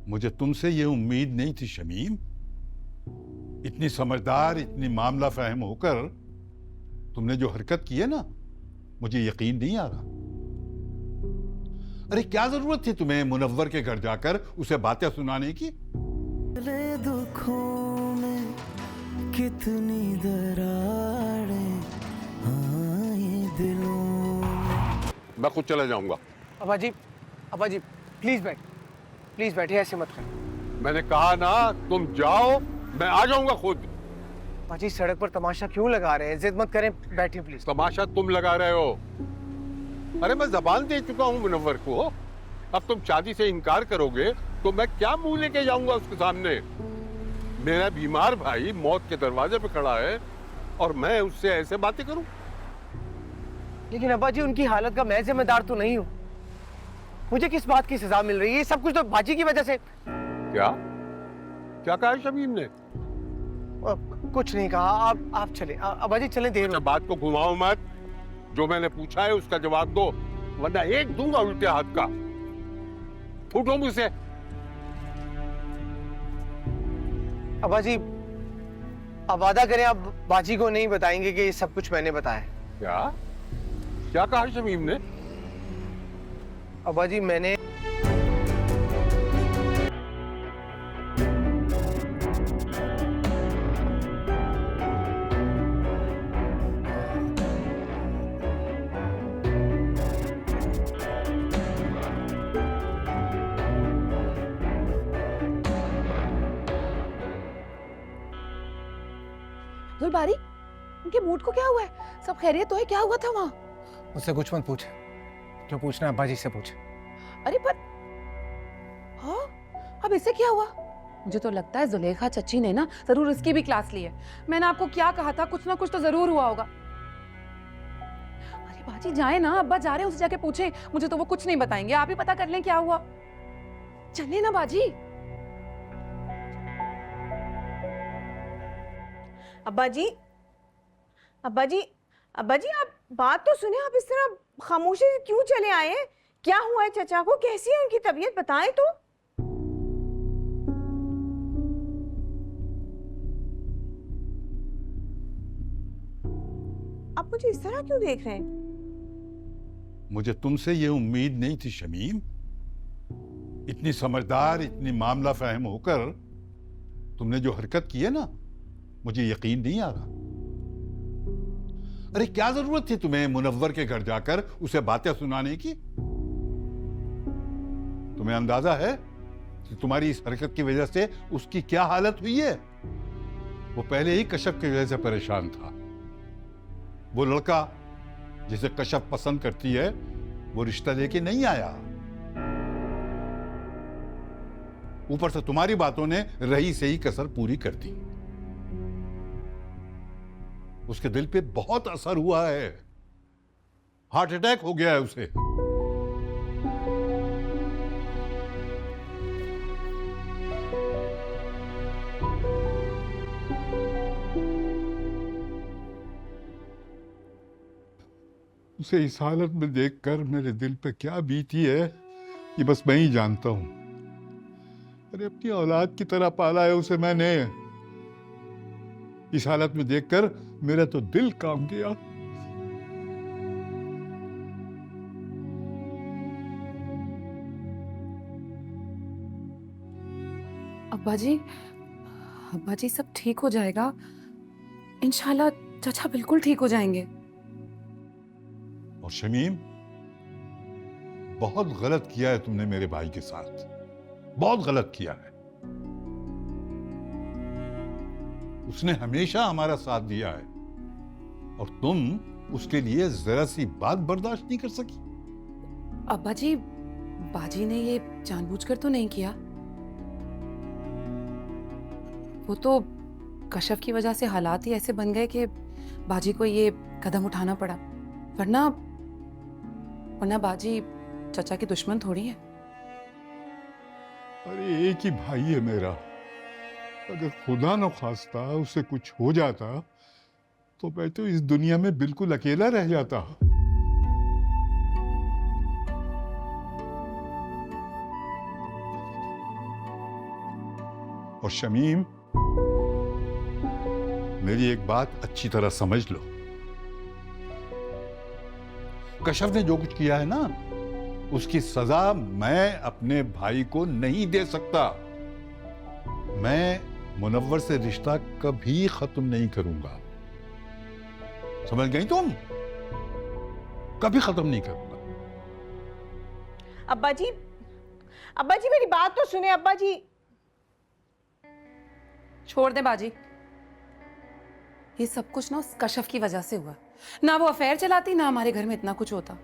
मुझे तुमसे ये उम्मीद नहीं थी शमीम। इतनी समझदार, इतनी मामला फहम होकर तुमने जो हरकत की है ना, मुझे यकीन नहीं आ रहा। अरे क्या जरूरत थी तुम्हें मुनव्वर के घर जाकर उसे बातें सुनाने की? दुखों में कितनी दरारें आए दिलों में। मैं खुद चला जाऊंगा। अब्बा जी प्लीज बैठिए, ऐसे मत करें। मैंने कहा ना तुम जाओ, मैं आ जाऊंगा खुद। अब्बा जी सड़क पर तमाशा क्यों लगा रहे हैं? जिद मत करें, बैठिए प्लीज। तमाशा तुम लगा रहे हो। अरे मैं जबान दे चुका हूं मुनव्वर को। अब तुम शादी से इनकार करोगे तो मैं क्या मुंह लेके जाऊंगा उसके सामने? मेरा बीमार भाई मौत के दरवाजे पे खड़ा है और मैं उससे ऐसे बातें करूं? लेकिन अब्बा जी उनकी हालत का मैं जिम्मेदार तो नहीं हूँ। मुझे किस बात की सजा मिल रही है? सब कुछ तो बाजी की वजह से। क्या क्या कहा शमीम ने? कुछ नहीं कहा। आप चले अब्बा जी, चले, देर हो। बात को घुमाओ मत। जो मैंने पूछा है उसका जवाब दो, वरना एक दूंगा उल्टे हाथ का। फूटो मुझसे। अब्बा जी अब वादा करें, आप बाजी को नहीं बताएंगे कि ये सब कुछ मैंने बताया है। क्या क्या कहा शमीम ने? अब्बा जी मैंने बारी, उनके मूड को क्या हुआ है? सब खैरियत तो है? क्या हुआ था वहाँ? मुझसे कुछ मत पूछ। जो पूछना है अब्बा जी से पूछ। अरे पर हाँ, अब इससे क्या हुआ? मुझे तो लगता है जुलेखा चच्ची ने ना जरूर इसकी भी क्लास ली है। मैंने आपको क्या कहा था, कुछ ना कुछ तो जरूर हुआ होगा। अरे बाजी जाए ना, अब्बा जा रहे हैं, उसे जाके पूछे। मुझे तो वो कुछ नहीं बताएंगे, आप ही पता कर लें क्या हुआ। चले ना बाजी। अब्बा जी आप बात तो सुने। आप इस तरह खामोशी से क्यों चले आए हैं? क्या हुआ है चचा को? कैसी है उनकी तबीयत? बताएं तो। आप मुझे इस तरह क्यों देख रहे हैं? मुझे तुमसे ये उम्मीद नहीं थी शमीम। इतनी समझदार, इतनी मामला फहम होकर तुमने जो हरकत की है ना, मुझे यकीन नहीं आ रहा। अरे क्या जरूरत थी तुम्हें मुनव्वर के घर जाकर उसे बातें सुनाने की? तुम्हें अंदाजा है कि तुम्हारी इस हरकत की वजह से उसकी क्या हालत हुई है? वो पहले ही कश्यप की वजह से परेशान था। वो लड़का जिसे कश्यप पसंद करती है, वो रिश्ता लेके नहीं आया। ऊपर से तुम्हारी बातों ने रही से ही कसर पूरी कर दी। उसके दिल पे बहुत असर हुआ है। हार्ट अटैक हो गया है उसे। उसे इस हालत में देखकर मेरे दिल पे क्या बीती है, ये बस मैं ही जानता हूं। अरे अपनी औलाद की तरह पाला है उसे मैंने। इस हालत में देखकर मेरा तो दिल कांप गया। अब्बा जी सब ठीक हो जाएगा इंशाल्लाह। चाचा बिल्कुल ठीक हो जाएंगे। और शमीम, बहुत गलत किया है तुमने मेरे भाई के साथ, बहुत गलत किया है। उसने हमेशा हमारा साथ दिया है और तुम उसके लिए जरा सी बात बर्दाश्त नहीं कर सकी। अब्बा जी, बाजी ने ये जानबूझकर तो नहीं किया। वो तो कश्यप की वजह से हालात ही ऐसे बन गए कि बाजी को ये कदम उठाना पड़ा। वरना बाजी चचा की दुश्मन थोड़ी है। अरे एक ही भाई है मेरा। अगर खुदा न खास्ता उसे कुछ हो जाता तो मैं तो इस दुनिया में बिल्कुल अकेला रह जाता। और शमीम, मेरी एक बात अच्छी तरह समझ लो। कशफ ने जो कुछ किया है ना, उसकी सजा मैं अपने भाई को नहीं दे सकता। मैं मुनव्वर से रिश्ता कभी खत्म नहीं करूंगा, समझ गई तुम? कभी खत्म नहीं करूंगा। अब्बा जी, अब्बा जी मेरी बात तो सुने अब्बा जी। छोड़ दे बाजी, ये सब कुछ ना उस कशफ की वजह से हुआ। ना वो अफेयर चलाती, ना हमारे घर में इतना कुछ होता।